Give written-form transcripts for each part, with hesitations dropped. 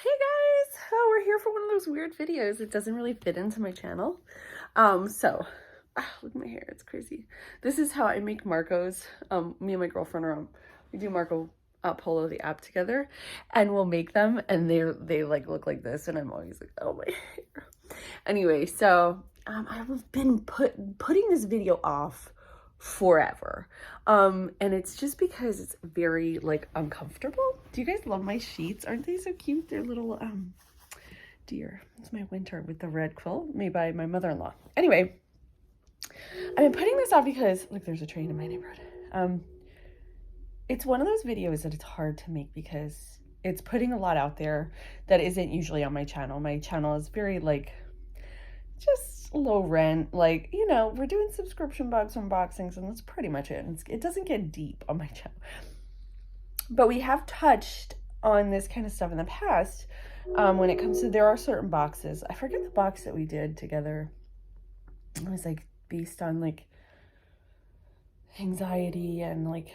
Hey guys! Oh, we're here for one of those weird videos. It doesn't really fit into my channel. Look at my hair, it's crazy. This is how I make Marco's. Me and my girlfriend we do Marco Polo the app together, and we'll make them, and they like look like this, and I'm always like, oh my hair. Anyway, I've been putting this video off forever. And it's just because it's very like uncomfortable. Do you guys love my sheets? Aren't they so cute? They're little deer. It's my winter with the red quilt made by my mother-in-law. Anyway, I've been putting this off because look, there's a train in my neighborhood. It's one of those videos that it's hard to make because it's putting a lot out there that isn't usually on my channel. My channel is very like just low rent, like, you know, we're doing subscription box unboxings and that's pretty much it. It doesn't get deep on my channel, but we have touched on this kind of stuff in the past. When it comes to, there are certain boxes, I forget the box that we did together. It was like based on like anxiety and like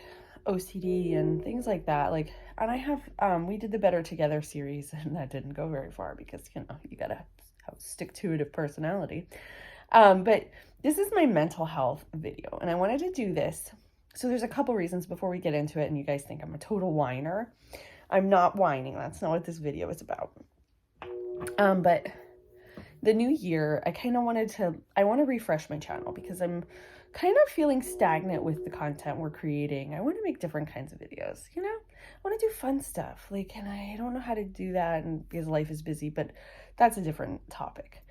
OCD and things like that. Like, and I have, we did the Better Together series and that didn't go very far because, you know, you gotta stick-to-itive personality. But this is my mental health video and I wanted to do this. So there's a couple reasons before we get into it and you guys think I'm a total whiner. I'm not whining. That's not what this video is about. But the new year, I want to refresh my channel because I'm kind of feeling stagnant with the content we're creating. I want to make different kinds of videos, you know? I want to do fun stuff. Like, and I don't know how to do that and because life is busy, but that's a different topic.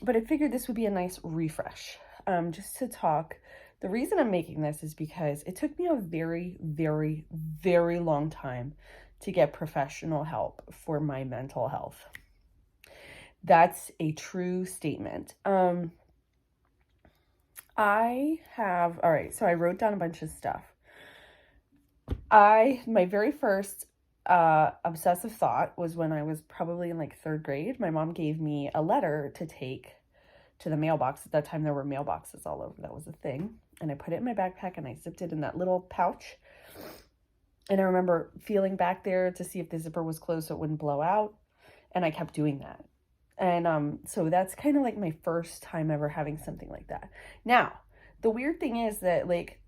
But I figured this would be a nice refresh, just to talk. The reason I'm making this is because it took me a very, very, very long time to get professional help for my mental health. That's a true statement. All right, so I wrote down a bunch of stuff. My very first obsessive thought was when I was probably in like 3rd grade. My mom gave me a letter to take to the mailbox. At that time, there were mailboxes all over. That was a thing. And I put it in my backpack and I zipped it in that little pouch. And I remember feeling back there to see if the zipper was closed so it wouldn't blow out. And I kept doing that. And so that's kind of like my first time ever having something like that. Now, the weird thing is that like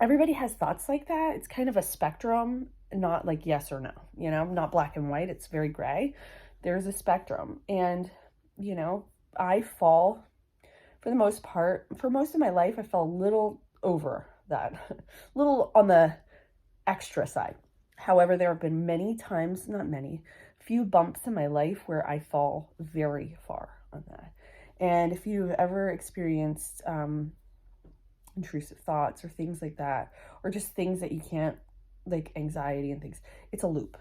everybody has thoughts like that. It's kind of a spectrum, not like yes or no, you know, not black and white. It's very gray. There's a spectrum. And, you know, I fall for the most part, for most of my life, I fell a little over that, a little on the extra side. However, there have been many times, not many, few bumps in my life where I fall very far on that. And if you've ever experienced intrusive thoughts or things like that, or just things that you can't, like anxiety and things, it's a loop.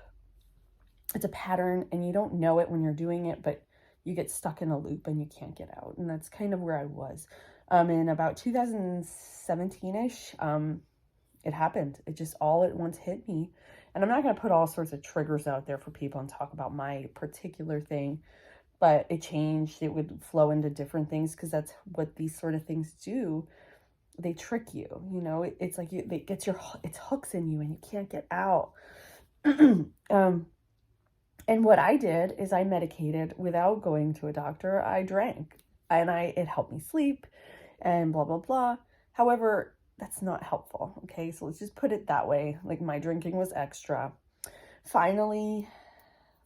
It's a pattern and you don't know it when you're doing it, but you get stuck in a loop and you can't get out. And that's kind of where I was. In about 2017-ish, it happened. It just all at once hit me. And I'm not going to put all sorts of triggers out there for people and talk about my particular thing, but it changed. It would flow into different things because that's what these sort of things do. They trick you, you know, it's like it's hooks in you and you can't get out. And what I did is I medicated without going to a doctor. I drank and it helped me sleep and blah, blah, blah. However, that's not helpful. Okay. So let's just put it that way. Like my drinking was extra. Finally,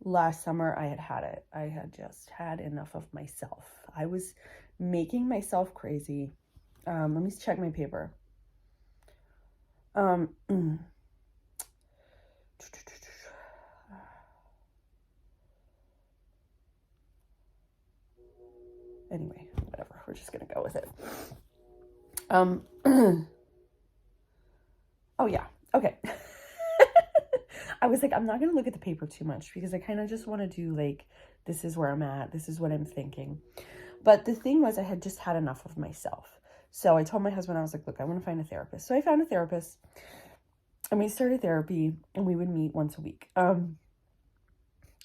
last summer I had it. I had just had enough of myself. I was making myself crazy. Let me check my paper. Anyway, whatever. We're just gonna go with it. Oh yeah. Okay. I was like, I'm not gonna look at the paper too much because I kind of just want to do like, this is where I'm at. This is what I'm thinking. But the thing was, I had just had enough of myself. So I told my husband, I was like, look, I want to find a therapist. So I found a therapist and we started therapy and we would meet once a week. And,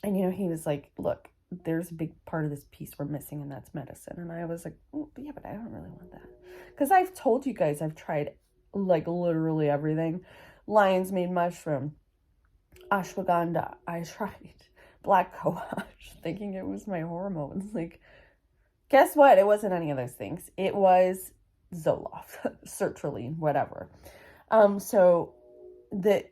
you know, he was like, look, there's a big part of this piece we're missing and that's medicine. And I was like, oh, yeah, but I don't really want that. Because I've told you guys, I've tried like literally everything. Lion's mane mushroom, ashwagandha. I tried black co-wash, thinking it was my hormones. Like, guess what? It wasn't any of those things. It was Zoloft, sertraline, whatever. So the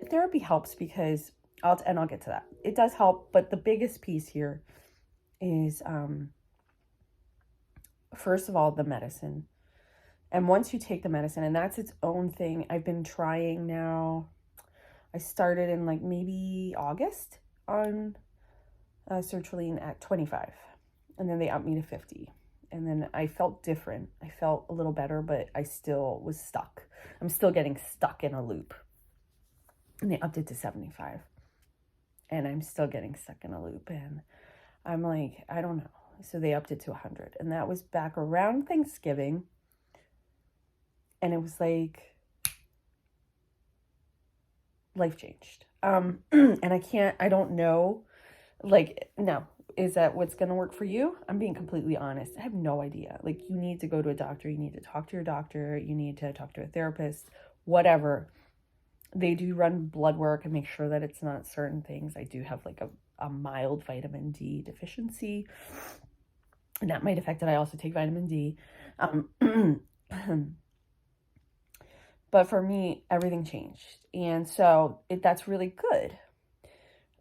therapy helps because I'll get to that. It does help, but the biggest piece here is first of all the medicine. And once you take the medicine, and that's its own thing, I've been trying now. I started in like maybe August on sertraline at 25, and then they upped me to 50. And then I felt different. I felt a little better, but I still was stuck. I'm still getting stuck in a loop. And they upped it to 75. And I'm still getting stuck in a loop. And I'm like, I don't know. So they upped it to 100. And that was back around Thanksgiving. And it was like, life changed. And I don't know, like, no, is that what's going to work for you? I'm being completely honest. I have no idea. Like, you need to go to a doctor. You need to talk to your doctor. You need to talk to a therapist, whatever. They do run blood work and make sure that it's not certain things. I do have like a mild vitamin D deficiency, and that might affect it. I also take vitamin D. But for me, everything changed. And so that's really good.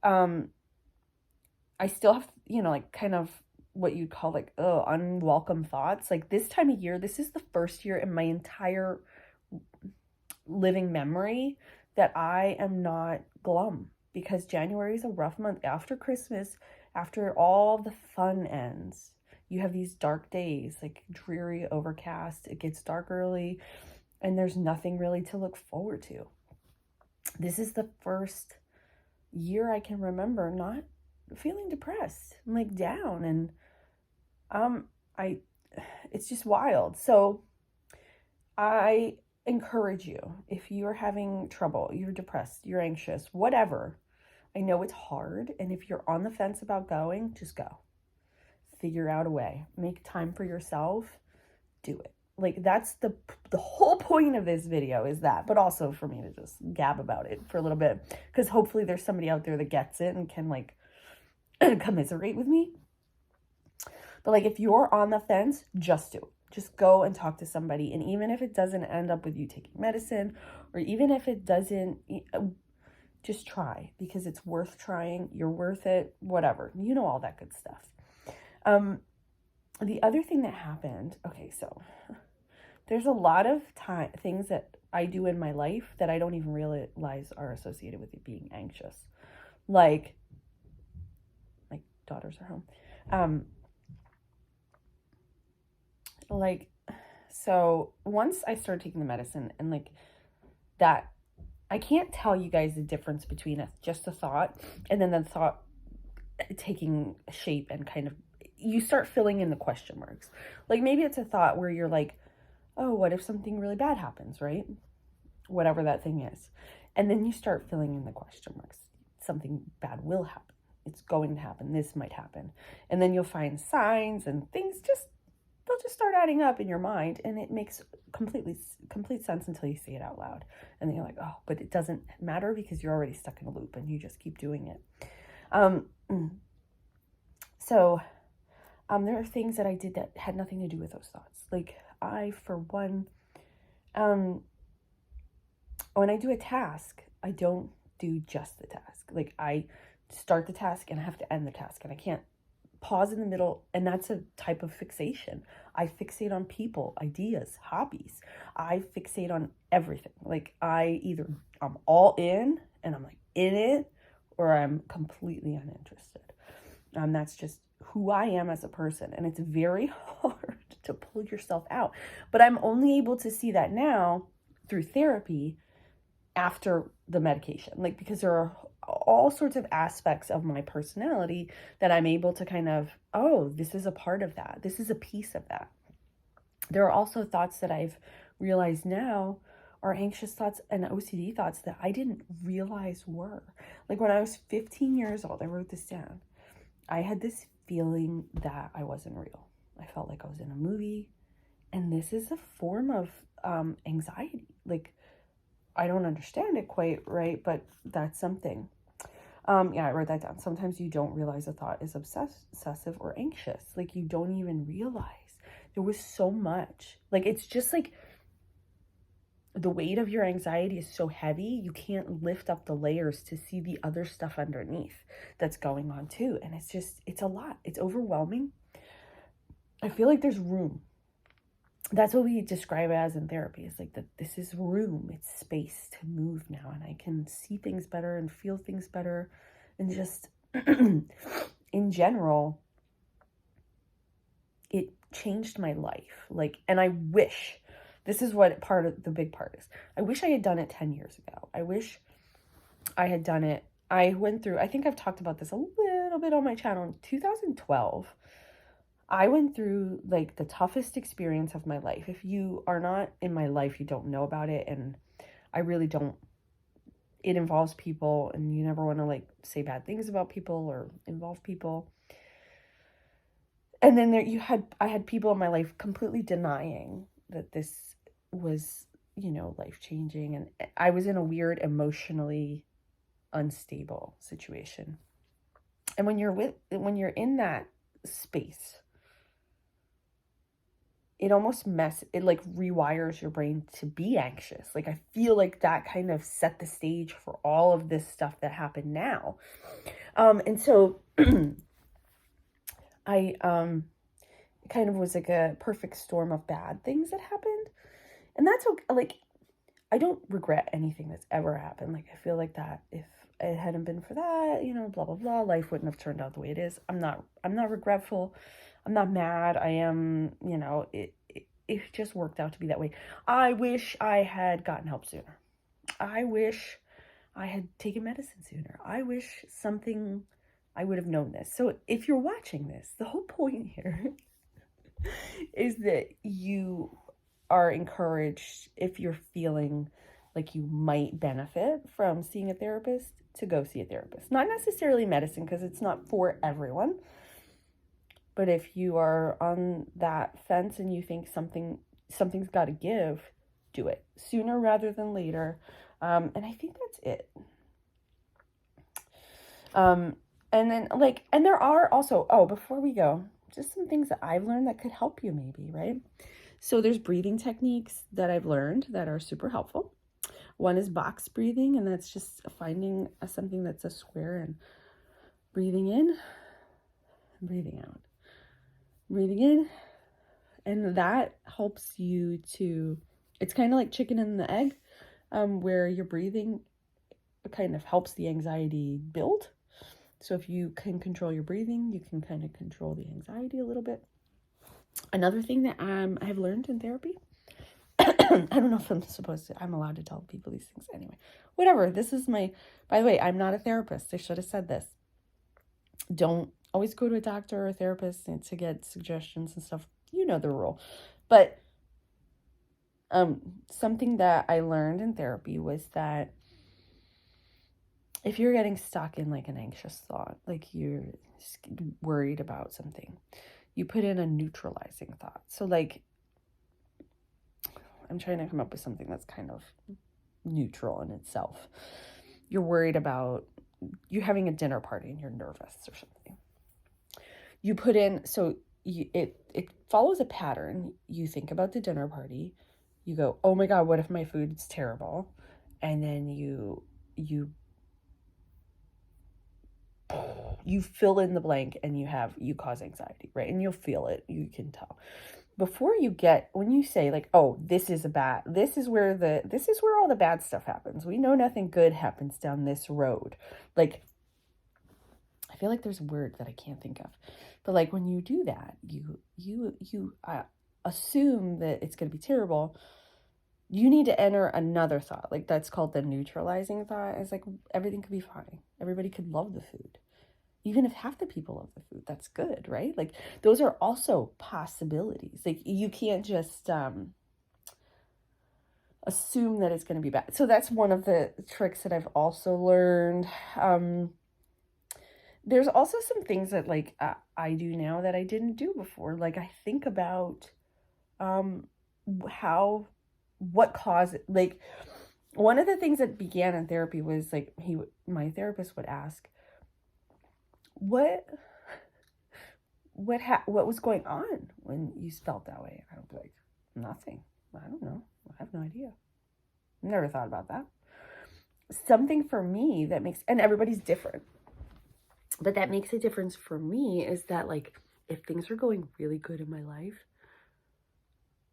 I still have, like kind of what you'd call like, unwelcome thoughts. Like this time of year, this is the first year in my entire living memory that I am not glum, because January is a rough month. After Christmas, after all the fun ends, you have these dark days, like dreary, overcast. It gets dark early, and there's nothing really to look forward to. This is the first year I can remember not feeling depressed. I'm like down, and it's just wild. So I encourage you, if you're having trouble, you're depressed, you're anxious, whatever. I know it's hard, and if you're on the fence about going, just go. Figure out a way. Make time for yourself. Do it. Like, that's the whole point of this video, is that, but also for me to just gab about it for a little bit, because hopefully there's somebody out there that gets it and can like commiserate with me. But like, if you're on the fence, just do it. Just go and talk to somebody. And even if it doesn't end up with you taking medicine, or even if it doesn't, just try, because it's worth trying. You're worth it, whatever. You know, all that good stuff. The other thing that happened, okay, so there's a lot of things that I do in my life that I don't even realize are associated with it being anxious. Like, my daughters are home. So once I started taking the medicine, and like that, I can't tell you guys the difference between just a thought and then the thought taking shape, and kind of, you start filling in the question marks. Like, maybe it's a thought where you're like, oh, what if something really bad happens, right? Whatever that thing is. And then you start filling in the question marks. Something bad will happen. It's going to happen. This might happen. And then you'll find signs and things they'll just start adding up in your mind, and it makes complete sense until you say it out loud. And then you're like, oh, but it doesn't matter, because you're already stuck in a loop and you just keep doing it. So there are things that I did that had nothing to do with those thoughts. Like, for one, when I do a task, I don't do just the task. Like, I start the task and I have to end the task, and I can't pause in the middle. And that's a type of fixation. I fixate on people, ideas, hobbies. I fixate on everything. Like, I'm all in and I'm like in it, or I'm completely uninterested. That's just who I am as a person. And it's very hard to pull yourself out. But I'm only able to see that now through therapy after the medication. Like, because there are all sorts of aspects of my personality that I'm able to kind of, oh, this is a part of that. This is a piece of that. There are also thoughts that I've realized now are anxious thoughts and OCD thoughts that I didn't realize were. Like, when I was 15 years old, I wrote this down. I had this feeling that I wasn't real. I felt like I was in a movie. And this is a form of anxiety. Like, I don't understand it quite right, but that's something. Yeah, I wrote that down. Sometimes you don't realize a thought is obsessive or anxious. Like, you don't even realize. There was so much. Like, it's just like the weight of your anxiety is so heavy, you can't lift up the layers to see the other stuff underneath that's going on too. And it's a lot. It's overwhelming. I feel like there's room. That's what we describe it as in therapy. It's like that this is room, it's space to move now, and I can see things better and feel things better, and just in general, it changed my life. Like, and I wish, this is what part of the big part is, I wish I had done it 10 years ago. I wish I had done it. I went through, I think I've talked about this a little bit on my channel. In 2012, I went through like the toughest experience of my life. If you are not in my life, you don't know about it. And I really don't. It involves people, and you never want to like say bad things about people or involve people. And then I had people in my life completely denying that this was, life-changing. And I was in a weird, emotionally unstable situation. And when you're in that space, it almost it like rewires your brain to be anxious. Like, I feel like that kind of set the stage for all of this stuff that happened now. And so I kind of was like a perfect storm of bad things that happened. And that's okay. Like, I don't regret anything that's ever happened. Like, I feel like that if it hadn't been for that, blah, blah, blah, life wouldn't have turned out the way it is. I'm not regretful. I'm not mad. I am, it just worked out to be that way. I wish I had gotten help sooner. I wish I had taken medicine sooner. I wish I would have known this. So if you're watching this, the whole point here is that you are encouraged, if you're feeling like you might benefit from seeing a therapist, to go see a therapist. Not necessarily medicine, because it's not for everyone. But if you are on that fence and you think something's got to give, do it sooner rather than later. And I think that's it. And then and there are also, before we go, just some things that I've learned that could help you maybe, right? So there's breathing techniques that I've learned that are super helpful. One is box breathing, and that's just finding something that's a square and breathing in, breathing out, breathing in. And that helps you to, it's kind of like chicken and the egg, where your breathing kind of helps the anxiety build. So if you can control your breathing, you can kind of control the anxiety a little bit. Another thing that I have learned in therapy, I don't know if I'm allowed to tell people these things anyway. Whatever, by the way, I'm not a therapist. I should have said this. Don't always go to a doctor or a therapist to get suggestions and stuff. You know the rule. But something that I learned in therapy was that if you're getting stuck in like an anxious thought, like you're worried about something, you put in a neutralizing thought. So like, I'm trying to come up with something that's kind of neutral in itself. You're worried about you having a dinner party and you're nervous or something. You put in, it follows a pattern. You think about the dinner party. You go, oh my God, what if my food's terrible? And then you fill in the blank, and you cause anxiety, right? And you'll feel it. You can tell. When you say like, oh, this is where all the bad stuff happens. We know nothing good happens down this road. Like, I feel like there's a word that I can't think of, but like when you do that, you assume that it's going to be terrible. You need to enter another thought. Like, that's called the neutralizing thought. It's like, everything could be fine. Everybody could love the food. Even if half the people love the food, that's good, right? Like, those are also possibilities. Like, you can't just assume that it's going to be bad. So that's one of the tricks that I've also learned. There's also some things that like I do now that I didn't do before. Like, I think about what caused it. Like, one of the things that began in therapy was like my therapist would ask, what what was going on when you felt that way? I was like, nothing. I don't know. I have no idea. Never thought about that. Something for me that makes, and everybody's different, but that makes a difference for me is that, like, if things are going really good in my life,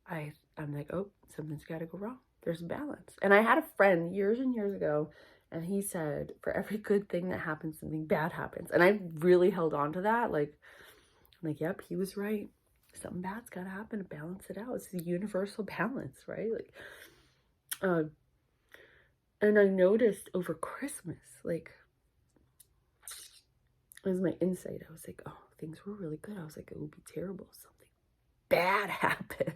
I'm like, oh, something's got to go wrong. There's a balance. And I had a friend years and years ago, and he said, for every good thing that happens, something bad happens. And I really held on to that. Like, I'm like, yep, he was right. Something bad's got to happen to balance it out. It's the universal balance, right? Like, and I noticed over Christmas, like, it was my insight. I was like, oh, things were really good. I was like, it would be terrible if something bad happened,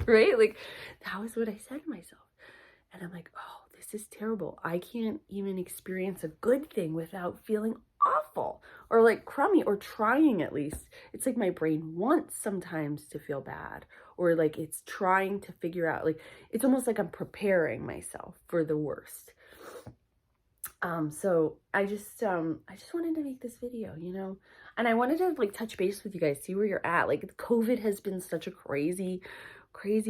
right? Like, that was what I said to myself. And I'm like, oh, this is terrible. I can't even experience a good thing without feeling awful or like crummy or trying at least. It's like my brain wants sometimes to feel bad, or like it's trying to figure out, like, it's almost like I'm preparing myself for the worst. So I just wanted to make this video, you know, and I wanted to like touch base with you guys, see where you're at. Like, COVID has been such a crazy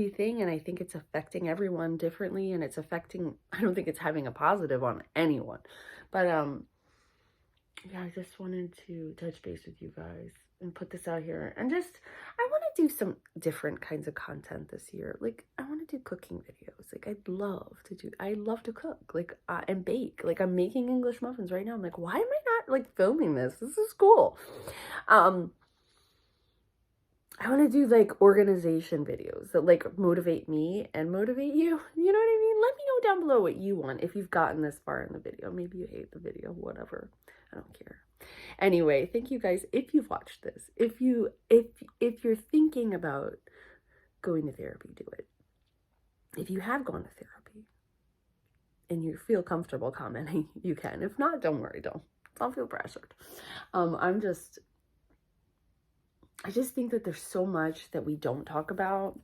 thing, and I think it's affecting everyone differently, and it's affecting, I don't think it's having a positive on anyone, but yeah, I just wanted to touch base with you guys and put this out here, and just, I want to do some different kinds of content this year. Like, I want to do cooking videos. Like, I love to cook, like, and bake. Like, I'm making English muffins right now. I'm like, why am I not like filming this? This is cool. I want to do like organization videos that like motivate me and motivate you. You know what I mean? Let me know down below what you want if you've gotten this far in the video. Maybe you hate the video, whatever. I don't care. Anyway, thank you guys. If you've watched this, if you're thinking about going to therapy, do it. If you have gone to therapy and you feel comfortable commenting, you can. If not, don't worry. Don't feel pressured. I just think that there's so much that we don't talk about,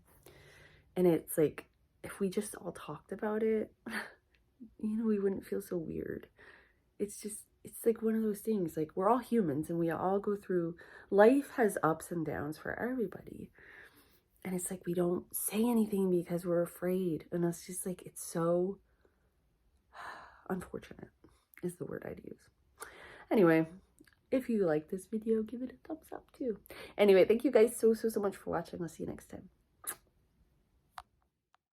and it's like, if we just all talked about it, you know, we wouldn't feel so weird. It's like one of those things, like, we're all humans and we all go through, life has ups and downs for everybody, and it's like we don't say anything because we're afraid, and it's just like, it's so unfortunate is the word I'd use. Anyway, if you like this video, give it a thumbs up too. Anyway, thank you guys so much for watching. I'll see you next time.